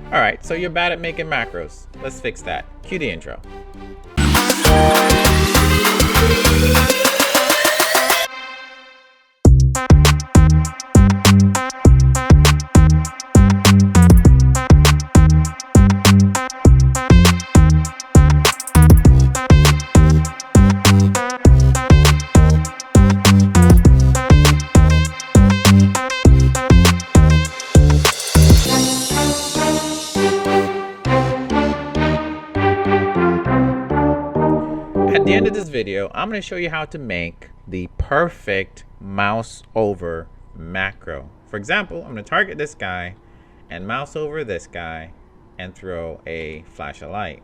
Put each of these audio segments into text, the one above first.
Alright, so you're bad at making macros. Let's fix that. Cue the intro. At the end of this video, I'm going to show you how to make the perfect mouse over macro. For example, I'm going to target this guy and mouse over this guy and throw a flash of light.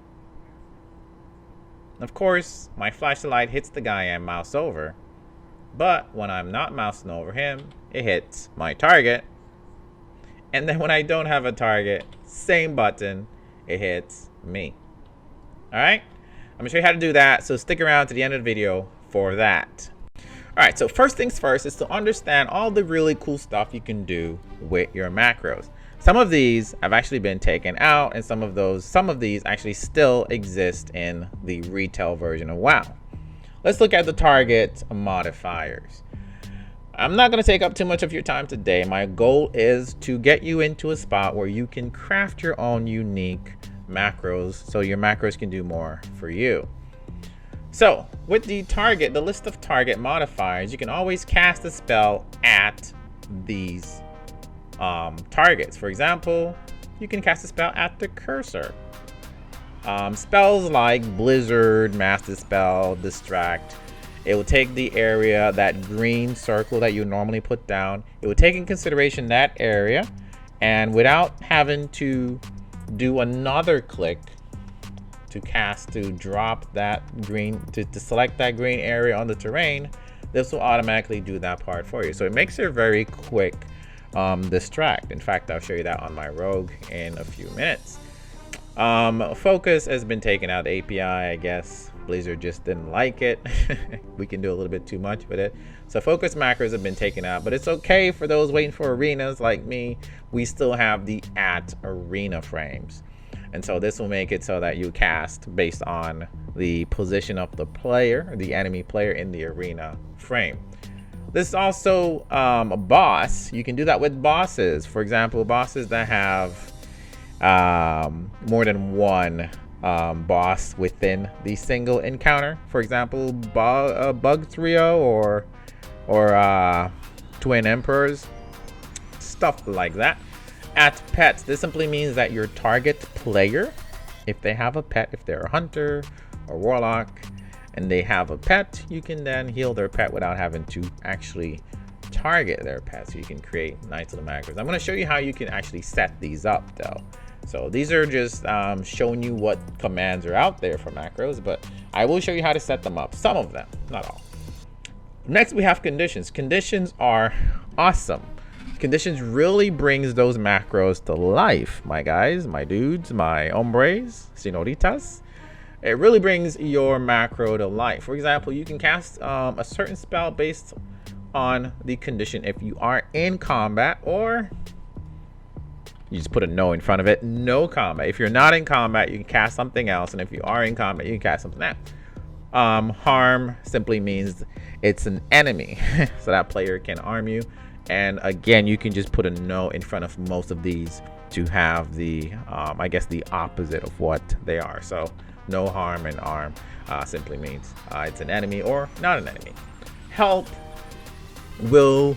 Of course, my flash of light hits the guy I'm mouse over, but when I'm not mousing over him, it hits my target. And then when I don't have a target, same button, it hits me. All right? I'm gonna show you how to do that, so stick around to the end of the video for that. Alright, so first things first is to understand all the really cool stuff you can do with your macros. Some of these have actually been taken out, and some of these actually still exist in the retail version of WoW. Let's look at the target modifiers. I'm not going to take up too much of your time today. My goal is to get you into a spot where you can craft your own unique macros so your macros can do more for you. So with the list of target modifiers, you can always cast a spell at these targets. For example, you can cast a spell at the cursor. Spells like Blizzard, Mass Dispel, Distract, it will take the area, that green circle that you normally put down, it will take in consideration that area, and without having to do another click to drop that green, to select that green area on the terrain, this will automatically do that part for you. So it makes it a very quick distract. In fact, I'll show you that on my rogue in a few minutes. Focus has been taken out, API, I guess Blizzard just didn't like it. We can do a little bit too much with it. So focus macros have been taken out, but it's okay for those waiting for arenas like me. We still have the at arena frames. And so this will make it so that you cast based on the position of the player, the enemy player in the arena frame. This is also a boss. You can do that with bosses. For example, bosses that have more than one boss within the single encounter. For example, Bug Trio or Twin Emperors, stuff like that. At pets, this simply means that your target player, if they have a pet, if they're a hunter or warlock and they have a pet, you can then heal their pet without having to actually target their pet. So you can create nice little macros. I'm going to show you how you can actually set these up though. So these are just showing you what commands are out there for macros, but I will show you how to set them up. Some of them, not all. Next, we have conditions. Conditions are awesome. Conditions really brings those macros to life, my guys, my dudes, my hombres, senoritas. It really brings your macro to life. For example, you can cast a certain spell based on the condition if you are in combat, or you just put a no in front of it, no combat. If you're not in combat, you can cast something else, and if you are in combat, you can cast something else. Harm simply means it's an enemy, so that player can harm you. And again, you can just put a no in front of most of these to have the, I guess, the opposite of what they are. So no harm and arm simply means it's an enemy or not an enemy. Help will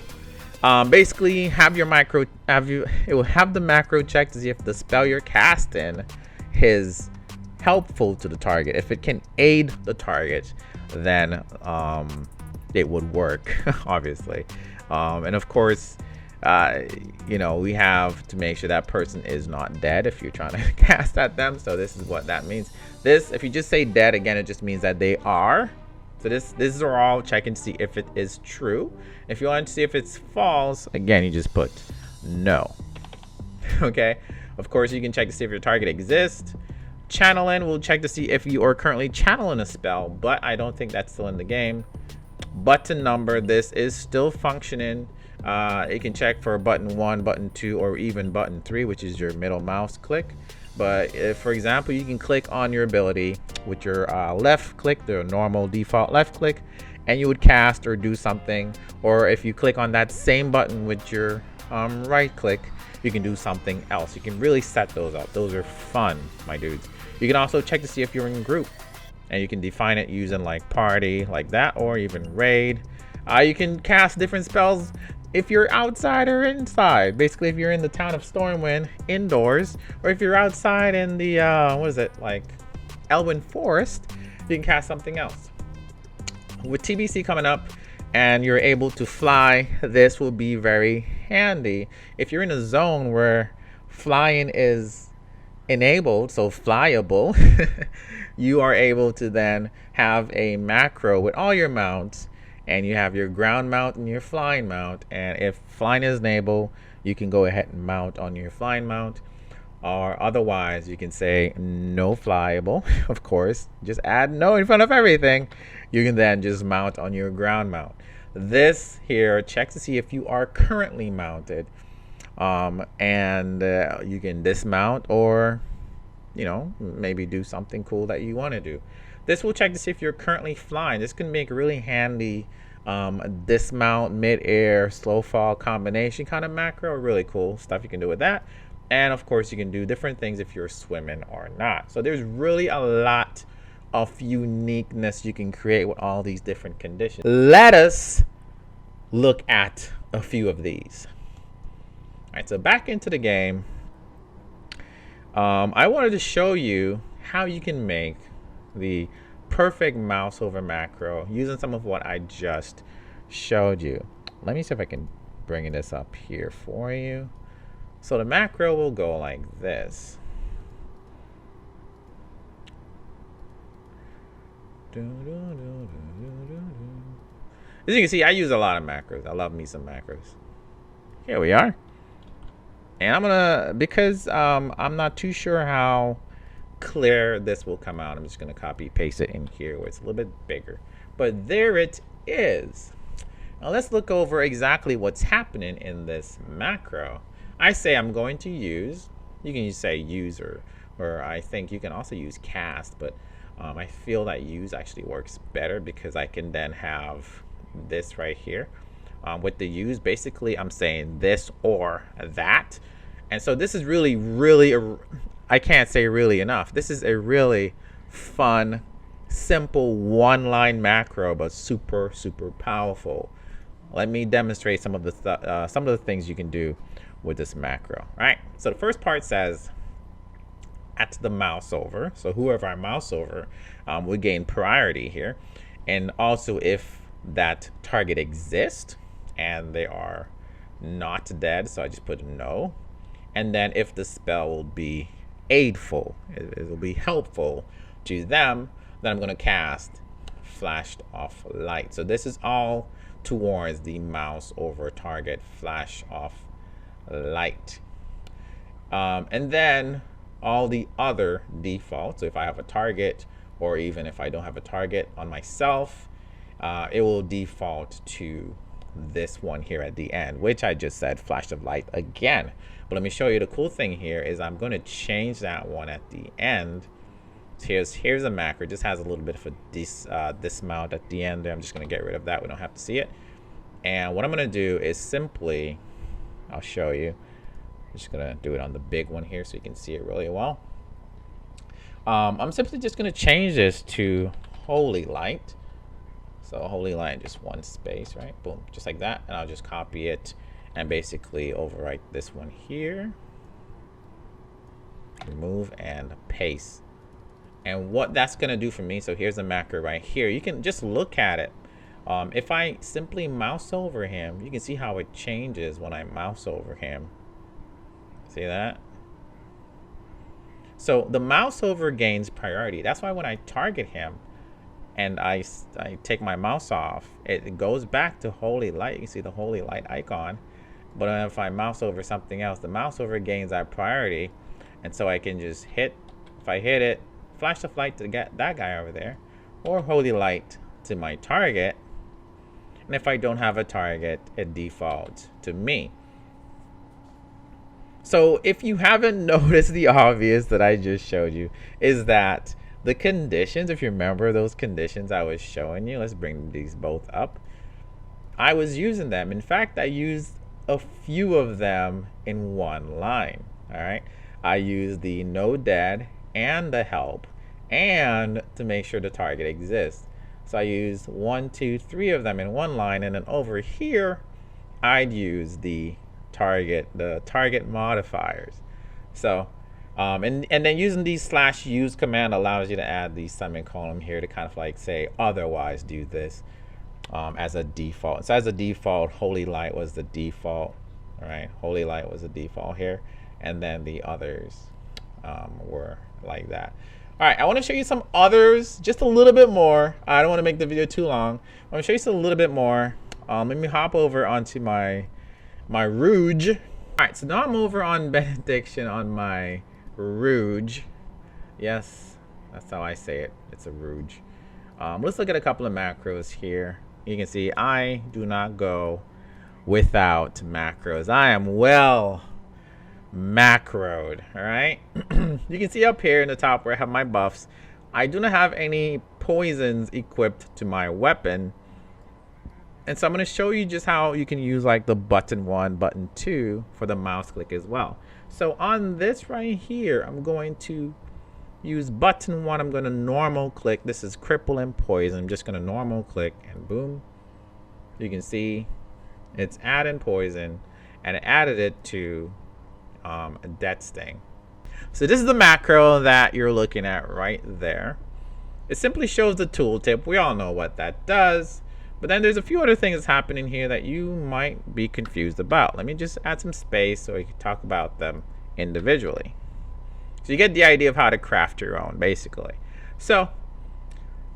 basically have your macro, it will have the macro check to see if the spell you're casting is helpful to the target. If it can aid the target, then it would work, obviously. And of course, you know, we have to make sure that person is not dead if you're trying to cast at them. So this is what that means. This, if you just say dead, again, it just means that they are. So this are all checking to see if it is true. If you want to see if it's false, again, you just put no. Okay. Of course, you can check to see if your target exists. Channeling will check to see if you are currently channeling a spell, but I don't think that's still in the game. Button number, this is still functioning. You can check for button 1, button 2, or even button 3, which is your middle mouse click. But if, for example, you can click on your ability with your left click, the normal default left click, and you would cast or do something. Or if you click on that same button with your right click, you can do something else. You can really set those up. Those are fun, my dudes. You can also check to see if you're in group, and you can define it using like party, like that, or even raid. You can cast different spells if you're outside or inside. Basically, if you're in the town of Stormwind indoors, or if you're outside in the what is it, like Elwyn Forest, you can cast something else. With TBC coming up and you're able to fly, this will be very handy if you're in a zone where flying is enabled, so flyable. You are able to then have a macro with all your mounts, and you have your ground mount and your flying mount. And if flying is enabled, you can go ahead and mount on your flying mount, or otherwise you can say no flyable. Of course, just add no in front of everything. You can then just mount on your ground mount. This here checks to see if you are currently mounted, and you can dismount, or maybe do something cool that you want to do. This will check to see if you're currently flying. This can make a really handy dismount, mid-air, slow fall combination kind of macro. Really cool stuff you can do with that. And of course, you can do different things if you're swimming or not. So there's really a lot of uniqueness you can create with all these different conditions. Let us look at a few of these. All right, so back into the game. I wanted to show you how you can make the perfect mouse over macro using some of what I just showed you. Let me see if I can bring this up here for you. So the macro will go like this. As you can see, I use a lot of macros. I love me some macros. Here we are. And I'm gonna, because I'm not too sure how clear this will come out, I'm just gonna copy paste it in here where it's a little bit bigger. But there it is. Now let's look over exactly what's happening in this macro. I say I'm going to use, you can say use, or I think you can also use cast, but I feel that use actually works better because I can then have this right here. With the use, basically I'm saying this or that. And so this is really, I can't say really enough. This is a really fun, simple one-line macro, but super powerful. Let me demonstrate some of the things you can do with this macro. Right. So the first part says at the mouse over. So whoever I mouse over would gain priority here, and also if that target exists and they are not dead, so I just put no. And then if the spell will be aidful, it will be helpful to them, then I'm going to cast flashed off light. So this is all towards the mouse over target flash off light. And then all the other defaults, so if I have a target, or even if I don't have a target on myself, it will default to this one here at the end, which I just said flash of light again. But let me show you the cool thing here is I'm going to change that one at the end. So here's a macro. It just has a little bit of a dismount at the end there. I'm just going to get rid of that. We don't have to see it. And what I'm going to do is simply, I'll show you. I'm just going to do it on the big one here so you can see it really well. I'm simply just going to change this to Holy Light. So Holy Light, just one space, right? Boom, just like that. And I'll just copy it and basically overwrite this one here. Remove and paste. And what that's going to do for me, so here's the macro right here. You can just look at it. If I simply mouse over him, you can see how it changes when I mouse over him. See that? So the mouse over gains priority. That's why when I target him and I take my mouse off, it goes back to Holy Light. You can see the Holy Light icon. But if I mouse over something else, the mouse over gains that priority. And so I can just hit, if I hit it, flash of light to get that guy over there, or Holy Light to my target. And if I don't have a target, it defaults to me. So if you haven't noticed the obvious that I just showed you, is that the conditions, if you remember those conditions I was showing you, let's bring these both up. I was using them. In fact, I used a few of them in one line. All right. I used the no dead and the help and to make sure the target exists. So I used 1, 2, 3 of them in one line, and then over here, I'd use the target modifiers. So and then using these /use command allows you to add the semicolon here to kind of like say otherwise do this as a default. So as a default, Holy Light was the default. All right, Holy Light was the default here, and then the others were like that. All right, I want to show you some others just a little bit more. I don't want to make the video too long. I want to show you some a little bit more. Let me hop over onto my Rouge. All right, so now I'm over on Benediction on my Rouge. Yes, that's how I say it. It's a Rouge. Let's look at a couple of macros here. You can see I do not go without macros. I am well macroed. All right. You can see up here in the top where I have my buffs. I do not have any poisons equipped to my weapon. And so I'm going to show you just how you can use like the button 1, button 2 for the mouse click as well. So on this right here, I'm going to use button 1. I'm going to normal click. This is cripple and poison. I'm just going to normal click and boom. You can see it's adding poison and it added it to a death sting. So this is the macro that you're looking at right there. It simply shows the tooltip. We all know what that does. But then there's a few other things happening here that you might be confused about. Let me just add some space so we can talk about them individually. So you get the idea of how to craft your own, basically. So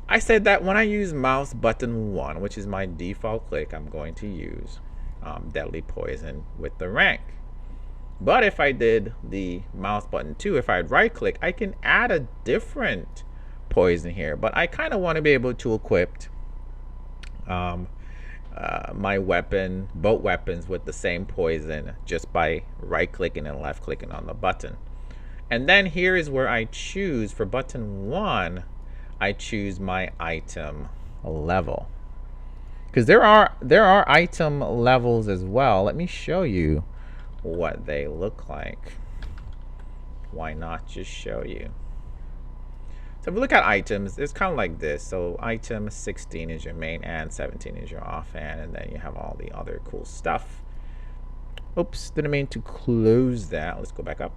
I said that when I use mouse button 1, which is my default click, I'm going to use deadly poison with the rank. But if I did the mouse button 2, if I right click, I can add a different poison here. But I kind of want to be able to equip my weapon, both weapons with the same poison just by right clicking and left clicking on the button. And then here is where I choose for button 1, I choose my item level. Because there are item levels as well. Let me show you what they look like. Why not just show you? So if we look at items, it's kind of like this. So item 16 is your main and 17 is your offhand, and then you have all the other cool stuff. Oops, didn't mean to close that. Let's go back up.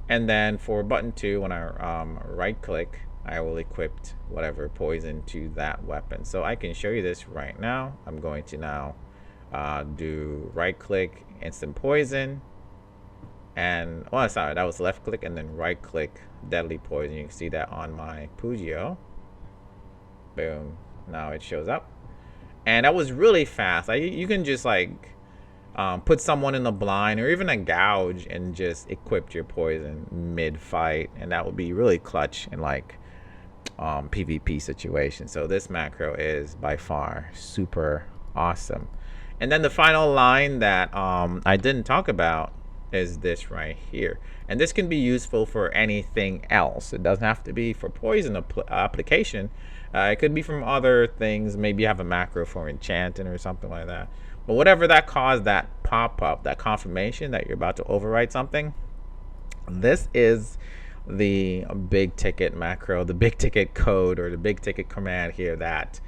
And then for button 2, when I right click, I will equip whatever poison to that weapon. So I can show you this right now. I'm going to now do right click, instant poison, and oh sorry, that was left click, and then right click, deadly poison. You can see that on my Pugio. Boom, now it shows up, and that was really fast. You can just like put someone in the blind or even a gouge and just equip your poison mid fight, and that would be really clutch in like PvP situation. So this macro is by far super awesome. And then the final line that I didn't talk about is this right here, and this can be useful for anything else. It doesn't have to be for poison application. It could be from other things. Maybe you have a macro for enchanting or something like that. But whatever that caused that pop-up, that confirmation that you're about to overwrite something, this is the big ticket macro, the big ticket code, or the big ticket command here that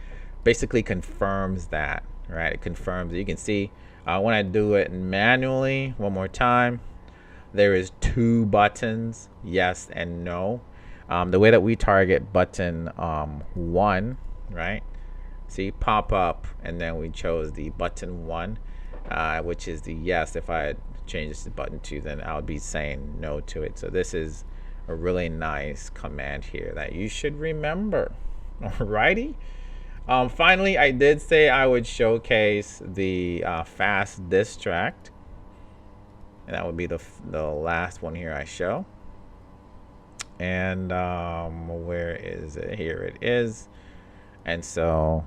basically confirms that, right? It confirms it. You can see when I do it manually one more time, there is 2 buttons, yes and no. The way that we target button 1, right? See, pop up, and then we chose the button 1, which is the yes. If I had changed this to button 2, then I would be saying no to it. So this is a really nice command here that you should remember. Alrighty. Finally, I did say I would showcase the fast distract, and that would be the last one here I show. And where is it? Here it is. And so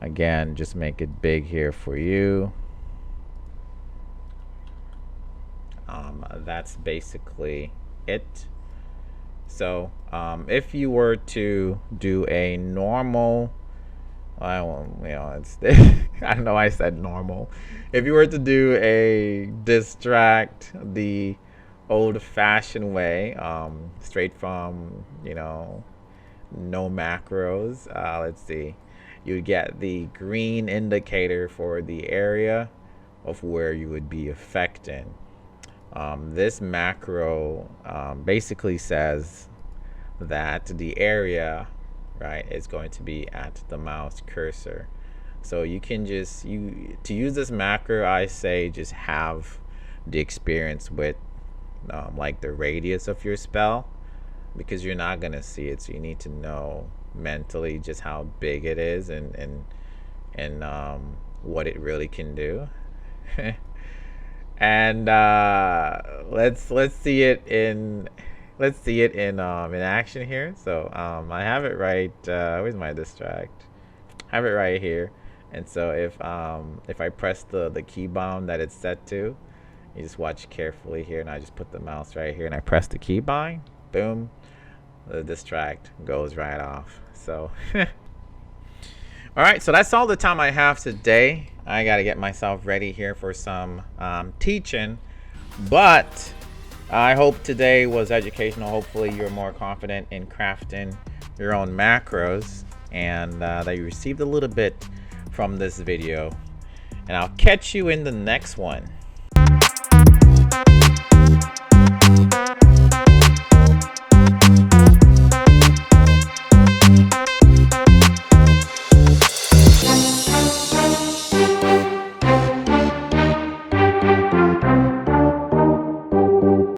Again, just make it big here for you. That's basically it. So if you were to do a normal, I don't know why I said normal. If you were to do a distract the old-fashioned way, straight from, no macros, let's see, you would get the green indicator for the area of where you would be affecting. This macro basically says that the area, right, is going to be at the mouse cursor. So you can just, to use this macro, I say just have the experience with like the radius of your spell, because you're not gonna see it, so you need to know mentally just how big it is and what it really can do. And let's see it in action here. So I have it right, where's my distract? I have it right here. And so if I press the key bind that it's set to, you just watch carefully here, and I just put the mouse right here and I press the key bind, boom, the distract goes right off. So all right, so that's all the time I have today. I got to get myself ready here for some teaching, but I hope today was educational. Hopefully you're more confident in crafting your own macros, and that you received a little bit from this video. And I'll catch you in the next one.